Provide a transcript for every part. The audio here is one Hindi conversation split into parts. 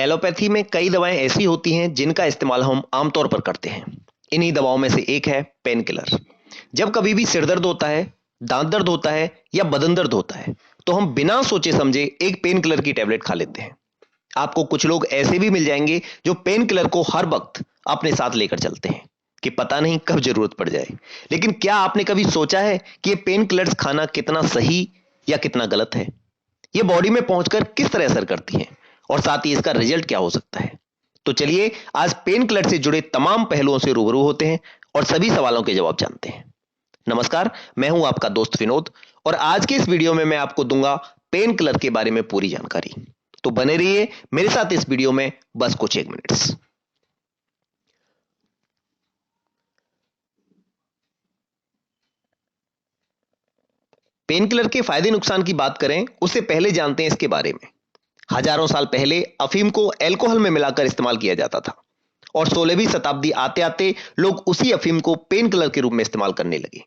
एलोपैथी में कई दवाएं ऐसी होती हैं जिनका इस्तेमाल हम आमतौर पर करते हैं। इन्हीं दवाओं में से एक है पेन किलर। जब कभी भी सिर दर्द होता है, दांत दर्द होता है या बदन दर्द होता है तो हम बिना सोचे समझे एक पेन किलर की टेबलेट खा लेते हैं। आपको कुछ लोग ऐसे भी मिल जाएंगे जो पेन किलर को हर वक्त अपने साथ लेकर चलते हैं कि पता नहीं कब जरूरत पड़ जाए। लेकिन क्या आपने कभी सोचा है कि ये पेन किलर्स खाना कितना सही या कितना गलत है? ये बॉडी में पहुंचकर किस तरह असर करती हैं और साथ ही इसका रिजल्ट क्या हो सकता है? तो चलिए आज पेन किलर से जुड़े तमाम पहलुओं से रूबरू होते हैं और सभी सवालों के जवाब जानते हैं। नमस्कार, मैं हूं आपका दोस्त विनोद और आज के इस वीडियो में मैं आपको दूंगा पेन किलर के बारे में पूरी जानकारी। तो बने रहिए मेरे साथ इस वीडियो में बस कुछ 1 मिनट। पेन किलर के फायदे नुकसान की बात करें उससे पहले जानते हैं इसके बारे में। हजारों साल पहले अफीम को अल्कोहल में मिलाकर इस्तेमाल किया जाता था और 16वीं शताब्दी आते आते लोग उसी अफीम को पेन किलर के रूप में इस्तेमाल करने लगे।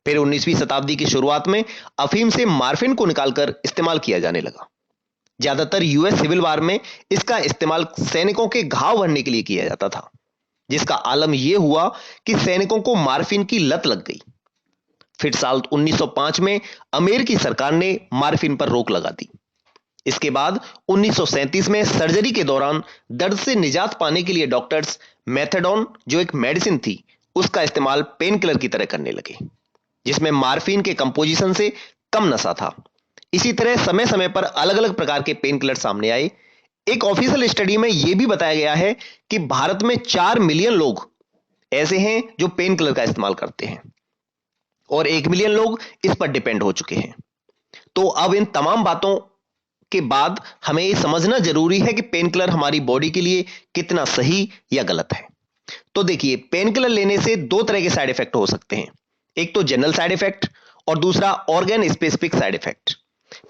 फिर 19वीं शताब्दी की शुरुआत में अफीम से मार्फिन को निकालकर इस्तेमाल किया जाने लगा। ज्यादातर यूएस सिविल वार में इसका इस्तेमाल सैनिकों के घाव भरने के लिए किया जाता था, जिसका आलम यह हुआ कि सैनिकों को मार्फिन की लत लग गई। फिर साल 1905 में अमेरिकी सरकार ने मार्फिन पर रोक लगा दी। इसके बाद 1937 में सर्जरी के दौरान दर्द से निजात पाने के लिए डॉक्टर्स मेथाडोन, जो एक मेडिसिन थी, उसका इस्तेमाल पेन किलर की तरह करने लगे, जिसमें मार्फिन के कंपोजिशन से कम नशा था। इसी तरह समय समय पर अलग अलग प्रकार के पेन किलर सामने आए। एक ऑफिशियल स्टडी में यह भी बताया गया है कि भारत में 4 मिलियन लोग ऐसे हैं जो पेन किलर का इस्तेमाल करते हैं और 1 मिलियन लोग इस पर डिपेंड हो चुके हैं। तो अब इन तमाम बातों के बाद हमें यह समझना जरूरी है कि पेन किलर हमारी बॉडी के लिए कितना सही या गलत है। तो देखिए, पेन किलर लेने से 2 तरह के साइड इफेक्ट हो सकते हैं। एक तो जनरल साइड इफेक्ट और दूसरा ऑर्गन स्पेसिफिक साइड इफेक्ट।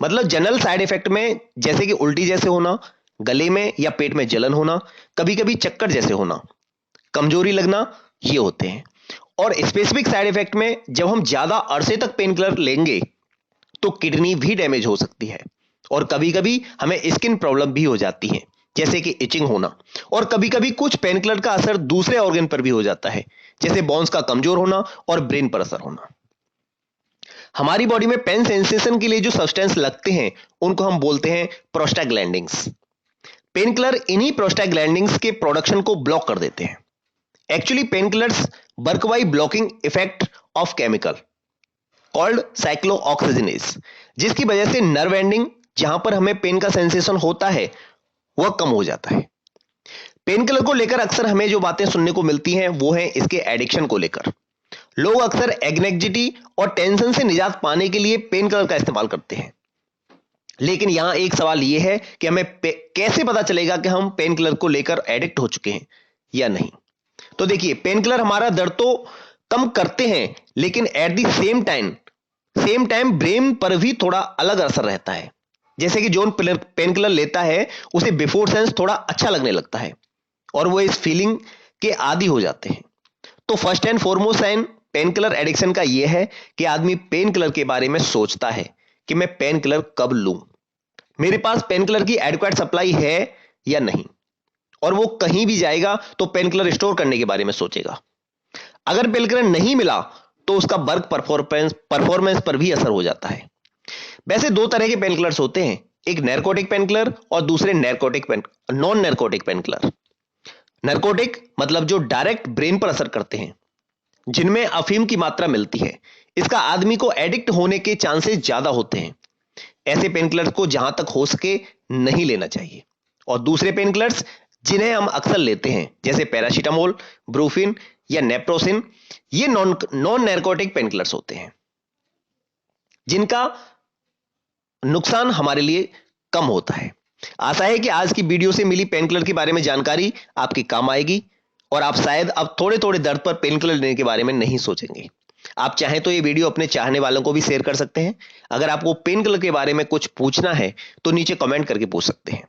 मतलब जनरल साइड इफेक्ट में जैसे कि उल्टी जैसे होना, गले में या पेट में जलन होना, कभी कभी चक्कर जैसे होना, कमजोरी लगना, ये होते हैं। और स्पेसिफिक साइड इफेक्ट में जब हम ज्यादा अरसे तक पेन किलर लेंगे तो किडनी भी डैमेज हो सकती है और कभी कभी हमें स्किन प्रॉब्लम भी हो जाती है, जैसे कि इचिंग होना। और कभी कभी कुछ पेन किलर का असर दूसरे ऑर्गन पर भी हो जाता है, जैसे बोन्स का कमजोर होना और ब्रेन पर असर होना। हमारी बॉडी में पेन सेंसेशन के लिए जो सब्सटेंस लगते हैं उनको हम बोलते हैं प्रोस्टाग्लैंडिंस। पेन किलर इन्हीं प्रोस्टाग्लैंडिंस के प्रोडक्शन को ब्लॉक कर देते हैं। Actually pain killers work by blocking effect of chemical called cyclooxygenase, जिसकी वजह से नर्व एंडिंग, जहां पर हमें पेन का सेंसेशन होता है, वह कम हो जाता है। पेन किलर को लेकर अक्सर हमें जो बातें सुनने को मिलती हैं वो है इसके एडिक्शन को लेकर। लोग अक्सर एंग्जाइटी और टेंशन से निजात पाने के लिए पेन किलर का इस्तेमाल करते हैं। लेकिन यहां एक सवाल यह है कि हमें कैसे पता चलेगा कि हम पेन किलर को लेकर एडिक्ट हो चुके हैं या नहीं। तो देखिए, पेन किलर हमारा दर्द तो कम करते हैं, लेकिन at the same time brain पर भी थोड़ा अलग असर रहता है। जैसे कि जो पेन किलर लेता है उसे बिफोर सेंस थोड़ा अच्छा लगने लगता है और वो इस फीलिंग के आदी हो जाते हैं। तो first and foremost sign painkiller addiction का यह है कि आदमी पेन किलर के बारे में सोचता है कि मैं पेन किलर कब लूं, मेरे पास पेन किलर की एडिक्वेट सप्लाई है या नहीं। और वो कहीं भी जाएगा तो पेन किलर स्टोर करने के बारे में सोचेगा। अगर पेन किलर नहीं मिला तो उसका वर्क परफॉर्मेंस पर भी असर हो जाता है। वैसे 2 तरह के पेन किलर्स होते हैं, एक नैरकोटिक पेन किलर और दूसरे नॉन नैरकोटिक पेन किलर। नैरकोटिक मतलब जो डायरेक्ट ब्रेन पर असर करते हैं, जिनमें अफीम की मात्रा मिलती है। इसका आदमी को एडिक्ट होने के चांसेस ज्यादा होते हैं। ऐसे पेन किलर्स को जहां तक हो सके नहीं लेना चाहिए। और दूसरे पेन किलर्स जिन्हें हम अक्सर लेते हैं, जैसे पैरासीटामोल, ब्रूफिन या नेप्रोसिन, ये नॉन नैरकोटिक पेन किलर्स होते हैं, जिनका नुकसान हमारे लिए कम होता है। आशा है कि आज की वीडियो से मिली पेन किलर के बारे में जानकारी आपके काम आएगी और आप शायद अब थोड़े थोड़े दर्द पर पेन किलर लेने के बारे में नहीं सोचेंगे। आप चाहें तो ये वीडियो अपने चाहने वालों को भी शेयर कर सकते हैं। अगर आपको पेन किलर के बारे में कुछ पूछना है तो नीचे कमेंट करके पूछ सकते हैं,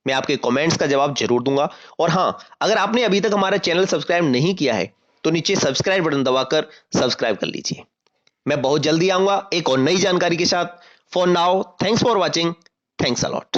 मैं आपके कमेंट्स का जवाब जरूर दूंगा। और हां, अगर आपने अभी तक हमारा चैनल सब्सक्राइब नहीं किया है तो नीचे सब्सक्राइब बटन दबाकर सब्सक्राइब कर लीजिए। मैं बहुत जल्दी आऊंगा एक और नई जानकारी के साथ। For now, thanks for watching. Thanks a lot.